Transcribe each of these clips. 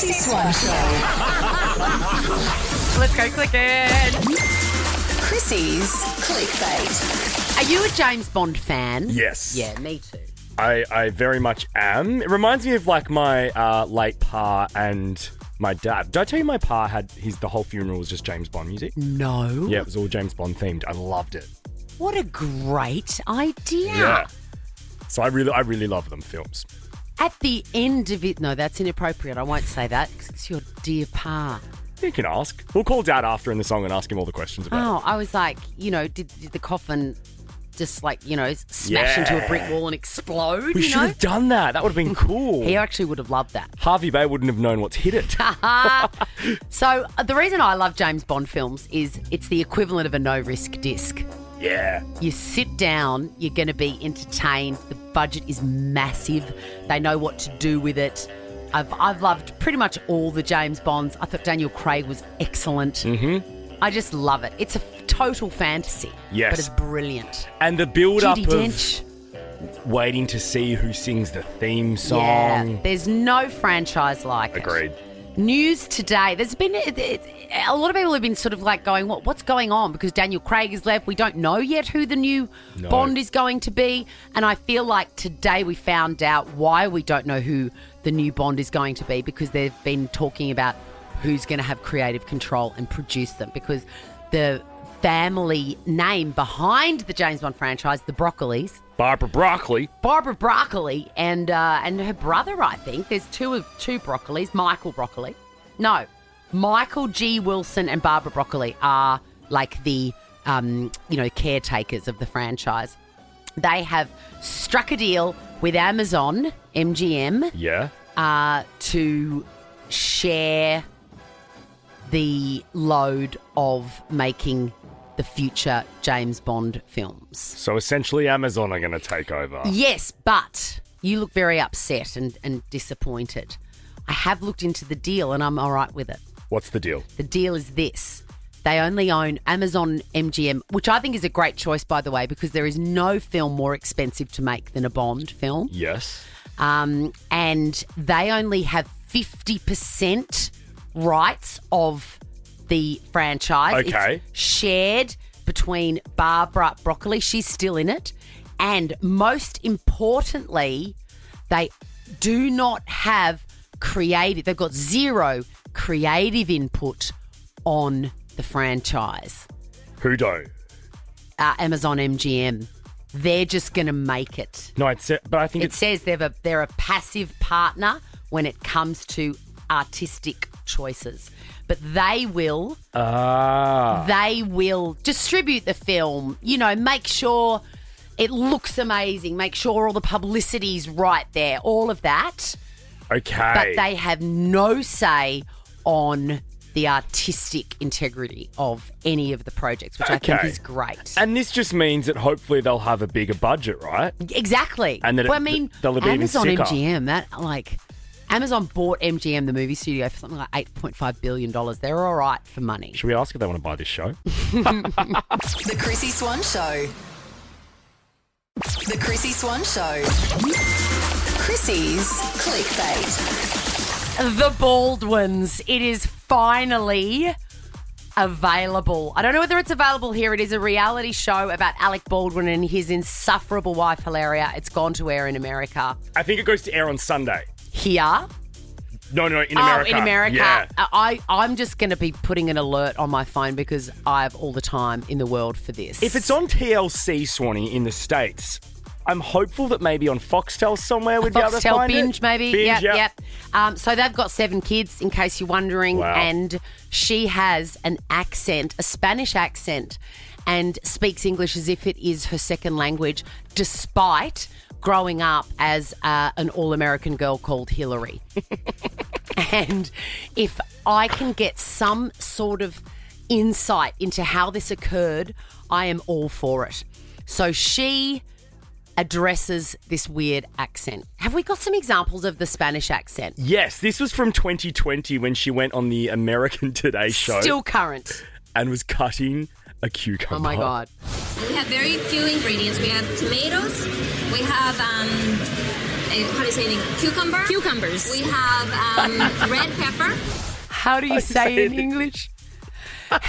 Chrissy Swan Show. Let's go clicking. Chrissy's Clickbait. Are you a James Bond fan? Yes. Yeah, me too. I very much am. It reminds me of like my late pa and my dad. Did I tell you my pa had the whole funeral was just James Bond music? No. Yeah, it was all James Bond themed. I loved it. What a great idea. Yeah. So I really love them films. At the end of it, no, that's inappropriate. I won't say that because it's your dear pa. You can ask. We'll call Dad after in the song and ask him all the questions about it. Oh, I was like, did the coffin just like, smash into a brick wall and explode? We should have done that. That would have been cool. He actually would have loved that. Harvey Bay wouldn't have known what's hit it. So the reason I love James Bond films is it's the equivalent of a no-risk disc. Yeah. You sit down, you're going to be entertained. The budget is massive. They know what to do with it. I've loved pretty much all the James Bonds. I thought Daniel Craig was excellent. Mm-hmm. I just love it. It's a total fantasy. Yes. But it's brilliant. And the build-up Judi of Dench. waiting to see who sings the theme song. Yeah, there's no franchise like it. Agreed. News today. There's been a lot of people have been sort of like going, what's going on? Because Daniel Craig is left. We don't know yet who the new Bond is going to be. And I feel like today we found out why we don't know who the new Bond is going to be, because they've been talking about who's going to have creative control and produce them. Because the family name behind the James Bond franchise, the Broccolis, Barbara Broccoli, and her brother, I think. There's two Broccolis, Michael Broccoli. No, Michael G. Wilson and Barbara Broccoli are like the, caretakers of the franchise. They have struck a deal with Amazon, MGM, to share the load of making the future James Bond films. So essentially Amazon are going to take over. Yes, but you look very upset and disappointed. I have looked into the deal and I'm all right with it. What's the deal? The deal is this. They only own Amazon MGM, which I think is a great choice, by the way, because there is no film more expensive to make than a Bond film. Yes. And they only have 50% rights of the franchise. Okay. It's shared between Barbara Broccoli. She's still in it. And most importantly, they do not have they've got zero creative input on the franchise. Who do? Amazon MGM. They're just going to make it. No, but I think it says they're a passive partner when it comes to artistic choices. But they will distribute the film, make sure it looks amazing, make sure all the publicity's right there, all of that. Okay. But they have no say on the artistic integrity of any of the projects, which I think is great. And this just means that hopefully they'll have a bigger budget, right? Exactly. And that they'll be Amazon even sicker. MGM, Amazon bought MGM, the movie studio, for something like $8.5 billion. They're all right for money. Should we ask if they want to buy this show? The Chrissy Swan Show. The Chrissy Swan Show. Chrissy's Clickbait. The Baldwins. It is finally available. I don't know whether it's available here. It is a reality show about Alec Baldwin and his insufferable wife, Hilaria. It's gone to air in America. I think it goes to air on Sunday. Here? No, in America. In America. Yeah. I'm just going to be putting an alert on my phone because I have all the time in the world for this. If it's on TLC, Swanee, in the States, I'm hopeful that maybe on Foxtel somewhere we'd be able to Foxtel find Binge, it. maybe. Binge, Yep. So they've got 7 kids, in case you're wondering. Wow. And she has an accent, a Spanish accent, and speaks English as if it is her second language, despite growing up as an all-American girl called Hillary. And if I can get some sort of insight into how this occurred, I am all for it. So she addresses this weird accent. Have we got some examples of the Spanish accent? Yes, this was from 2020 when she went on the American Today show. Still current. And was cutting a cucumber. Oh my God. We have very few ingredients. We have tomatoes, we have how do you say it in English? Cucumber. Cucumbers. We have red pepper. How do you say it in English?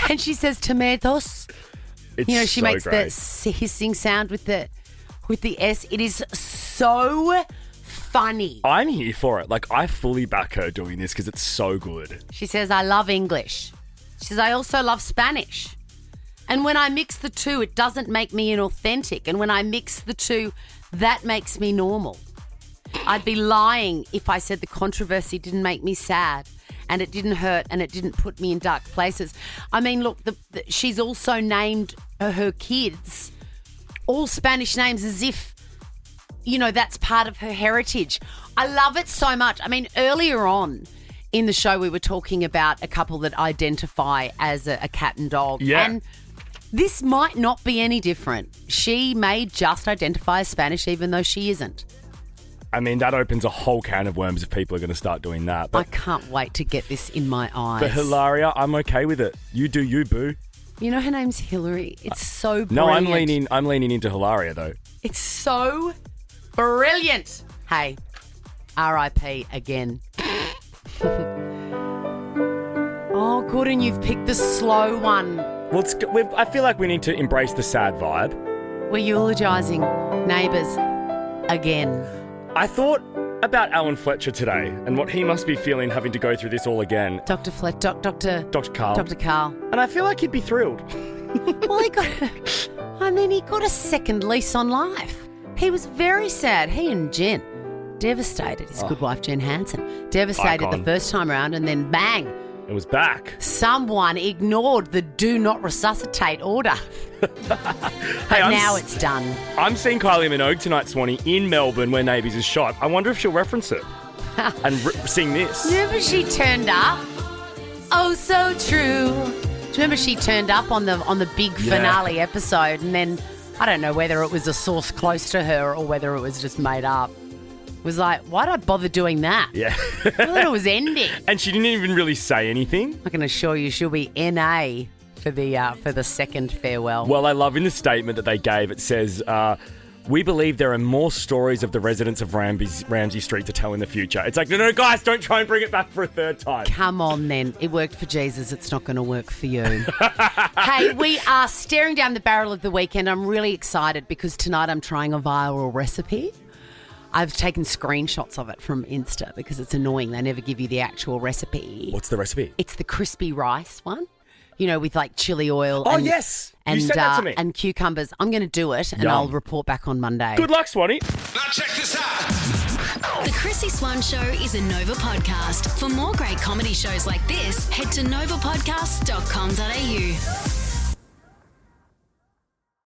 And she says tomatoes. It's She so makes great. the hissing sound with the S. It is so funny. I'm here for it. Like, I fully back her doing this because it's so good. She says, I love English. She says, I also love Spanish. And when I mix the two, it doesn't make me inauthentic. And when I mix the two, that makes me normal. I'd be lying if I said the controversy didn't make me sad and it didn't hurt and it didn't put me in dark places. I mean, look, she's also named her kids all Spanish names as if, that's part of her heritage. I love it so much. I mean, earlier on in the show, we were talking about a couple that identify as a cat and dog. Yeah. And this might not be any different. She may just identify as Spanish even though she isn't. I mean, that opens a whole can of worms if people are going to start doing that. I But can't wait to get this in my eyes. for Hilaria, I'm okay with it. You do you, boo. You know her name's Hillary. It's so brilliant. No, I'm leaning into Hilaria though. It's so brilliant. Hey, R.I.P. again. Oh, good, and you've picked the slow one. Well, I feel like we need to embrace the sad vibe. We're eulogising Neighbours again. I thought about Alan Fletcher today and what he must be feeling having to go through this all again. Dr. Dr. Carl. Dr. Carl. And I feel like he'd be thrilled. Well, he got a second lease on life. He was very sad. He and Jen, devastated. His good wife, Jen Hansen, devastated Icon. the first time around, and then bang, It was back. someone ignored the do not resuscitate order. Hey, Now it's done. I'm seeing Kylie Minogue tonight, Swanee, in Melbourne where Neighbours is shot. I wonder if she'll reference it and sing this. Remember she turned up? Oh, so true. Do you remember she turned up on the big finale episode, and then I don't know whether it was a source close to her or whether it was just made up. It was like, why'd I bother doing that? Yeah. I thought it was ending. And she didn't even really say anything. I can assure you she'll be NA for the second farewell. Well, I love in the statement that they gave, it says, we believe there are more stories of the residents of Ramsay Street to tell in the future. It's like, no, guys, don't try and bring it back for a third time. Come on, then. It worked for Jesus. It's not going to work for you. Hey, we are staring down the barrel of the weekend. I'm really excited because tonight I'm trying a viral recipe. I've taken screenshots of it from Insta because it's annoying. They never give you the actual recipe. What's the recipe? It's the crispy rice one, with like chili oil. Oh, and, yes. And, You sent that to me. And cucumbers. I'm going to do it and Yum. I'll report back on Monday. Good luck, Swanee. Now check this out. The Chrissy Swan Show is a Nova podcast. For more great comedy shows like this, head to novapodcast.com.au.